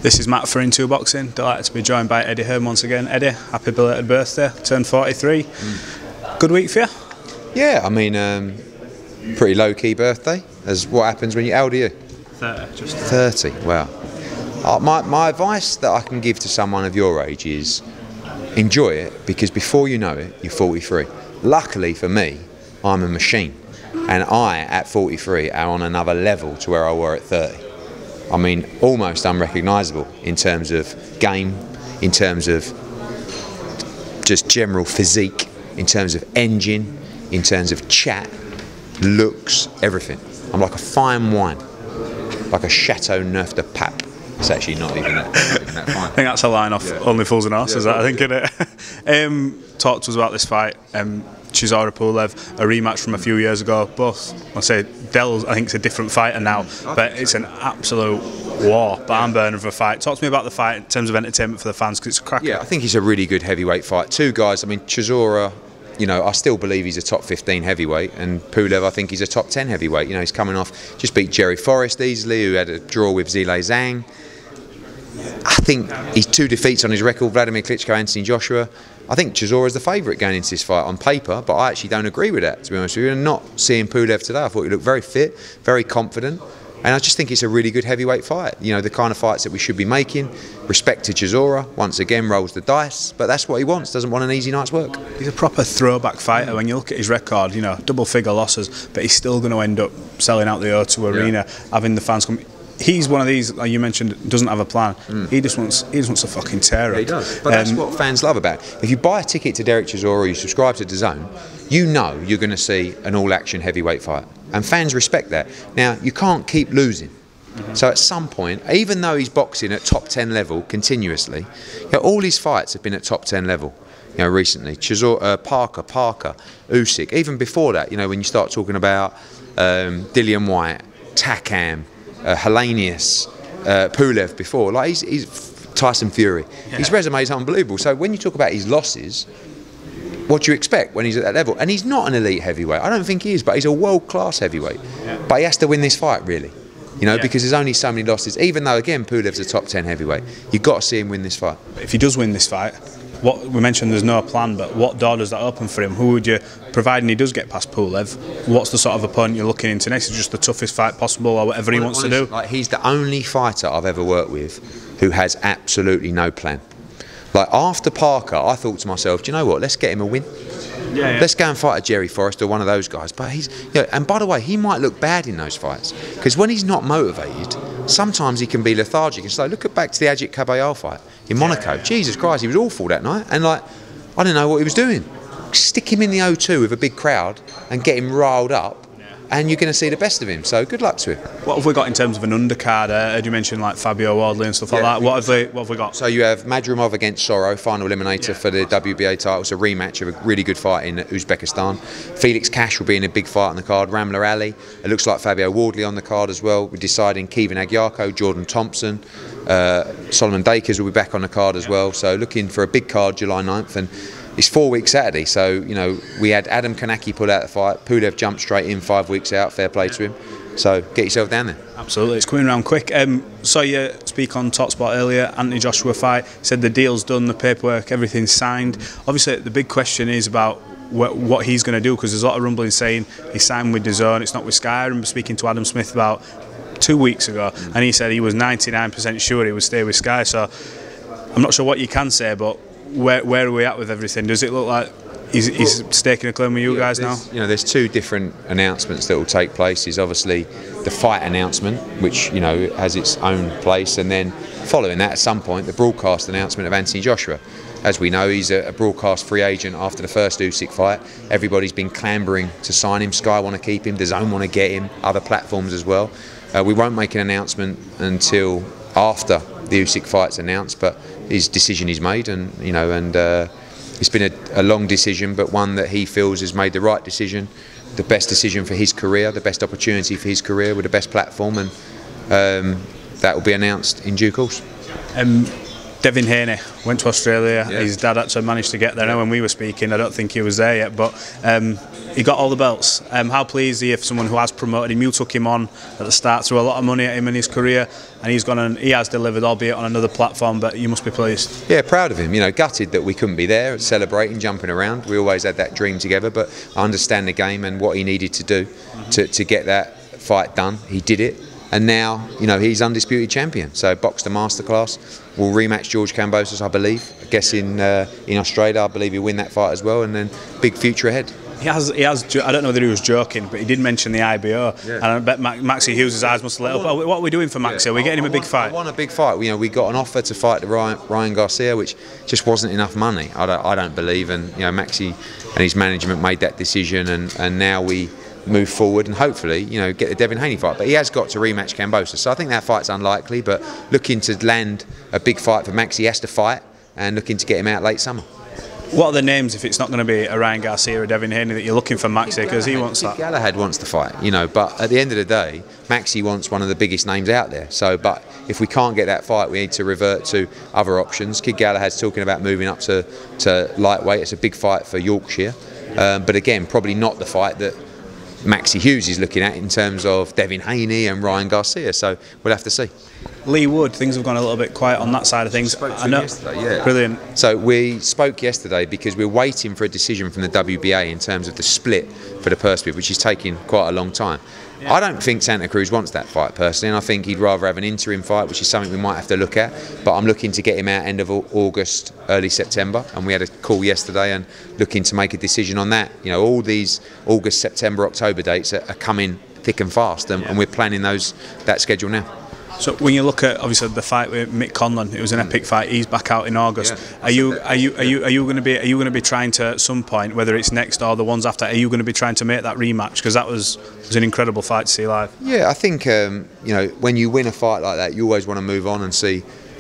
This is Matt for Into Boxing. Delighted to be joined by Eddie Hearn once again. Eddie, happy belated birthday, turned 43. Good week for you? Yeah, I mean, pretty low-key birthday, as what happens when you're, how old are you? 30. Just 30, wow. My advice that I can give to someone of your age is enjoy it, because before you know it, you're 43. Luckily for me, I'm a machine, and I, at 43, am on another level to where I were at 30. I mean, almost unrecognisable in terms of game, in terms of just general physique, in terms of engine, in terms of chat, looks, everything. I'm like a fine wine, like a Chateau Neuf de Pape. It's actually not even that fine. I think that's a line off Only Fools and Horses, I think, isn't it? Talk to us about this fight. Chisora Pulev, a rematch from a few years ago. Both, I say, Dell's, I think, is a different fighter now, but it's an absolute war, barn burner of a fight. Talk to me about the fight in terms of entertainment for the fans, because it's a cracker. Yeah, I think it's a really good heavyweight fight. Two guys, I mean, Chisora, you know, I still believe he's a top 15 heavyweight, and Pulev, I think he's a top 10 heavyweight. You know, he's coming off, just beat Jerry Forrest easily, who had a draw with Zhilei Zhang. I think he's 2 defeats on his record, Vladimir Klitschko, Anthony Joshua. I think Chisora's the favourite going into this fight on paper, but I actually don't agree with that, to be honest with you. And not seeing Pulev today, I thought he looked very fit, very confident, and I just think it's a really good heavyweight fight. You know, the kind of fights that we should be making. Respect to Chisora, once again rolls the dice, but that's what he wants, doesn't want an easy night's work. He's a proper throwback fighter. When you look at his record, you know, double-figure losses, but he's still going to end up selling out the O2 Arena, having the fans come. He's one of these, like you mentioned, doesn't have a plan. He just wants to fucking tear it. He does. But that's what fans love about it. If you buy a ticket to Derek Chisora or you subscribe to DAZN, you know you're going to see an all-action heavyweight fight. And fans respect that. Now, you can't keep losing. So at some point, even though he's boxing at top 10 level continuously, you know, all his fights have been at top 10 level. You know, recently, Chisora, Parker, Usyk. Even before that, you know, when you start talking about Dillian Whyte, Takam, Helenius, Pulev before, like he's Tyson Fury. Yeah. His resume is unbelievable. So when you talk about his losses, what do you expect when he's at that level? And he's not an elite heavyweight. I don't think he is, but he's a world-class heavyweight. Yeah. But he has to win this fight, really. You know, because there's only so many losses. Even though, again, Pulev's a top 10 heavyweight, you've got to see him win this fight. If he does win this fight, what we mentioned, there's no plan, but what door does that open for him? Who would you, providing he does get past Pulev, what's the sort of opponent you're looking into next? Is it just the toughest fight possible, or whatever he wants to do? Like, he's the only fighter I've ever worked with who has absolutely no plan. Like, after Parker, I thought to myself, do you know what, let's get him a win. Yeah. Let's go and fight a Jerry Forrest or one of those guys. But he's, you know, and by the way, he might look bad in those fights, because when he's not motivated, sometimes he can be lethargic and slow. Look back to the Ajit Kabayal fight in Monaco. Jesus Christ, he was awful that night, and like, I don't know what he was doing. Stick him in the O2 with a big crowd and get him riled up, and you're going to see the best of him. So good luck to him. What have we got in terms of an undercard? You mentioned like Fabio Wardley and stuff like that. What have we got? So you have Madrimov against Soro, final eliminator for the WBA title. It's a rematch of a really good fight in Uzbekistan. Felix Cash will be in a big fight on the card. Ramla Ali. It looks like Fabio Wardley on the card as well. We're deciding Kevin Agyarko, Jordan Thompson, Solomon Dakers will be back on the card as well. So looking for a big card July 9th. And it's 4 weeks Saturday, so, you know, we had Adam Kanaki pull out the fight. Pulev jumped straight in 5 weeks out, fair play to him. So get yourself down there. Absolutely, it's coming around quick. Saw you speak on TalkSport earlier, Anthony Joshua fight, said the deal's done, the paperwork, everything's signed. Obviously, the big question is about what he's going to do, because there's a lot of rumbling saying he signed with DAZN, it's not with Sky. I remember speaking to Adam Smith about 2 weeks ago, and he said he was 99% sure he would stay with Sky. So I'm not sure what you can say, but where are we at with everything? Does it look like he's staking a claim with you guys now? You know, there's 2 different announcements that will take place. There's obviously the fight announcement, which, you know, has its own place, and then following that, at some point, the broadcast announcement of Anthony Joshua. As we know, he's a broadcast free agent after the first Usyk fight. Everybody's been clambering to sign him. Sky want to keep him, DAZN want to get him, other platforms as well. We won't make an announcement until after the Usyk fight's announced, but his decision is made, and you know, and it's been a long decision, but one that he feels has made the right decision, the best decision for his career, the best opportunity for his career with the best platform, and that will be announced in due course. Devin Haney went to Australia. His dad actually managed to get there. Now, when we were speaking, I don't think he was there yet, but he got all the belts. How pleased are you for someone who has promoted him? You took him on at the start, threw a lot of money at him in his career, and he's gone and he has delivered, albeit on another platform. But you must be pleased. Yeah, proud of him. You know, gutted that we couldn't be there, celebrating, jumping around. We always had that dream together. But I understand the game and what he needed to do to get that fight done. He did it. And now, you know, he's undisputed champion. So boxed a masterclass. We'll rematch George Kambosos, I believe. I guess in Australia, I believe he'll win that fight as well. And then big future ahead. He has. I don't know whether he was joking, but he did mention the IBO. Yeah. And I bet Maxie Hughes' eyes must have lit up. What are we doing for Maxie? Are we getting him a big fight? I want a big fight. You know, we got an offer to fight Ryan Garcia, which just wasn't enough money. I don't believe. And you know, Maxie and his management made that decision, and now we move forward and hopefully, you know, get the Devin Haney fight. But he has got to rematch Kambosos, so I think that fight's unlikely. But looking to land a big fight for Max, he has to fight, and looking to get him out late summer. What are the names if it's not going to be a Ryan Garcia or Devin Haney that you're looking for Maxie, because he wants that? Galahad wants the fight, you know, but at the end of the day, Maxie wants one of the biggest names out there. So, but if we can't get that fight, we need to revert to other options. Kid Galahad's talking about moving up to lightweight. It's a big fight for Yorkshire, but again, probably not the fight that Maxie Hughes is looking at in terms of Devin Haney and Ryan Garcia, so we'll have to see. Lee Wood, things have gone a little bit quiet on that side of things. I know. Yesterday, yeah. Brilliant. So we spoke yesterday because we're waiting for a decision from the WBA in terms of the split for the purse bid, which is taking quite a long time. Yeah. I don't think Santa Cruz wants that fight personally, and I think he'd rather have an interim fight, which is something we might have to look at. But I'm looking to get him out end of August, early September, and we had a call yesterday and looking to make a decision on that. You know, all these August, September, October dates are coming thick and fast, and we're planning that schedule now. So when you look at obviously the fight with Mick Conlon, it was an epic fight. He's back out in August. Yeah. Are you going to be trying to at some point, whether it's next or the ones after, are you going to be trying to make that rematch? Because that was an incredible fight to see live. Yeah, I think you know, when you win a fight like that, you always want to move on and see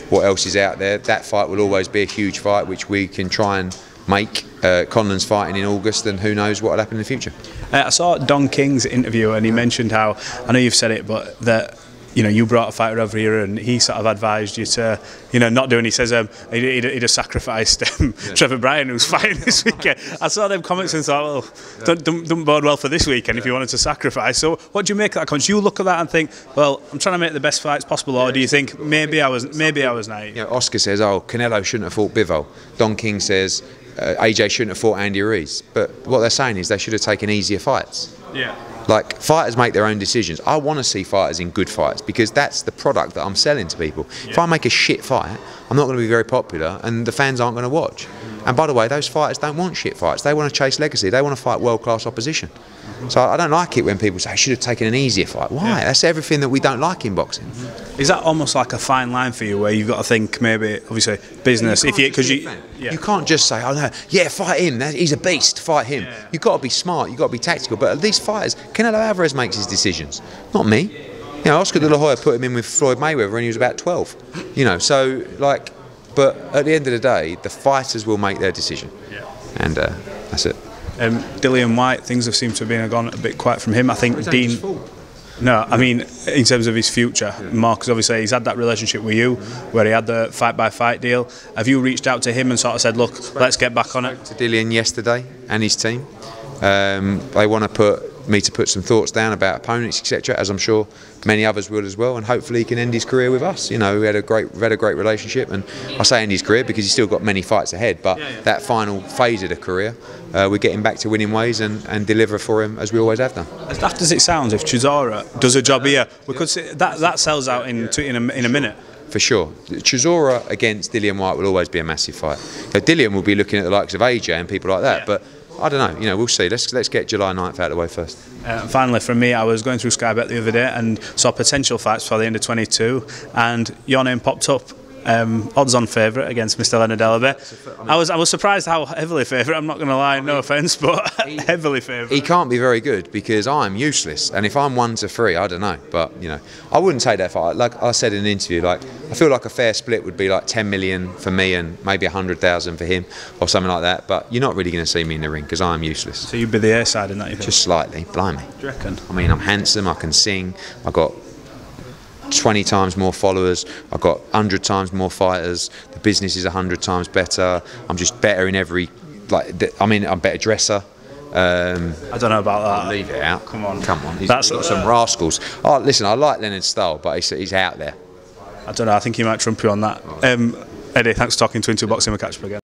what else is out there. That fight will always be a huge fight, which we can try and make. Conlon's fighting in August, and who knows what will happen in the future. I saw Don King's interview, and he mentioned how, I know you've said it, but that, you know, you brought a fighter over here and he sort of advised you to, you know, not do, and he says he'd have sacrificed Trevor Bryan, who's fighting this weekend. I saw them comments and thought, well, don't bode well for this weekend if you wanted to sacrifice. So what do you make of that comment? Do you look at that and think, well, I'm trying to make the best fights possible, or do you think maybe I was naive? You know, Oscar says, oh, Canelo shouldn't have fought Bivol. Don King says AJ shouldn't have fought Andy Ruiz. But what they're saying is they should have taken easier fights. Yeah. Like, fighters make their own decisions. I want to see fighters in good fights because that's the product that I'm selling to people. Yeah. If I make a shit fight, I'm not going to be very popular and the fans aren't going to watch. And by the way, those fighters don't want shit fights. They want to chase legacy. They want to fight world-class opposition. So I don't like it when people say, I should have taken an easier fight. Why? Yeah. That's everything that we don't like in boxing. Is that almost like a fine line for you where you've got to think maybe, obviously, business? You can't just say, oh no, yeah, fight him. He's a beast, fight him. Yeah. You've got to be smart, you've got to be tactical. But these fighters, Canelo Alvarez makes his decisions, not me. You know, Oscar De La Hoya put him in with Floyd Mayweather when he was about 12. You know, so like, but at the end of the day, the fighters will make their decision. Yeah. And that's it. Dillian Whyte, things have seemed to have gone a bit quiet from him. I think Dean. No, I mean in terms of his future, more because obviously he's had that relationship with you, where he had the fight-by-fight deal. Have you reached out to him and sort of said, look, let's get back on it? To Dillian yesterday and his team. They want to put me to put some thoughts down about opponents, etc., as I'm sure many others will as well, and hopefully he can end his career with us. You know, we had a great relationship, and I say end his career because he's still got many fights ahead, but that final phase of the career, we're getting back to winning ways and deliver for him as we always have done. As daft as it sounds, if Chisora does a job here, we could see that sells out in a minute. For sure. Chisora against Dillian Whyte will always be a massive fight. Now, Dillian will be looking at the likes of AJ and people like that, but I don't know, you know, we'll see. Let's get July 9th out of the way first. Finally, from me, I was going through Sky Bet the other day and saw potential fights for the end of 22, and your name popped up. Odds-on favourite against Mr. Leonard Ellerbe. I was surprised how heavily favourite. I'm not going to lie, no offence, but heavily favourite. He can't be very good because I'm useless, and if I'm 1 to 3, I don't know. But you know, I wouldn't take that fight. Like I said in an interview, like I feel like a fair split would be like 10 million for me and maybe 100,000 for him or something like that. But you're not really going to see me in the ring because I'm useless. So you'd be the air side in that, you think? Just slightly, blimey. Do you reckon? I mean, I'm handsome. I can sing. I've got 20 times more followers, I've got 100 times more fighters, the business is 100 times better, I'm just better in every, like, I mean, I'm a better dresser, I don't know about that. Leave it out. Come on. He's got some rascals. Oh, listen, I like Leonard's style, but he's out there. I don't know. I think he might trump you on that. Eddie, thanks for talking to Into Boxing. We'll catch up again.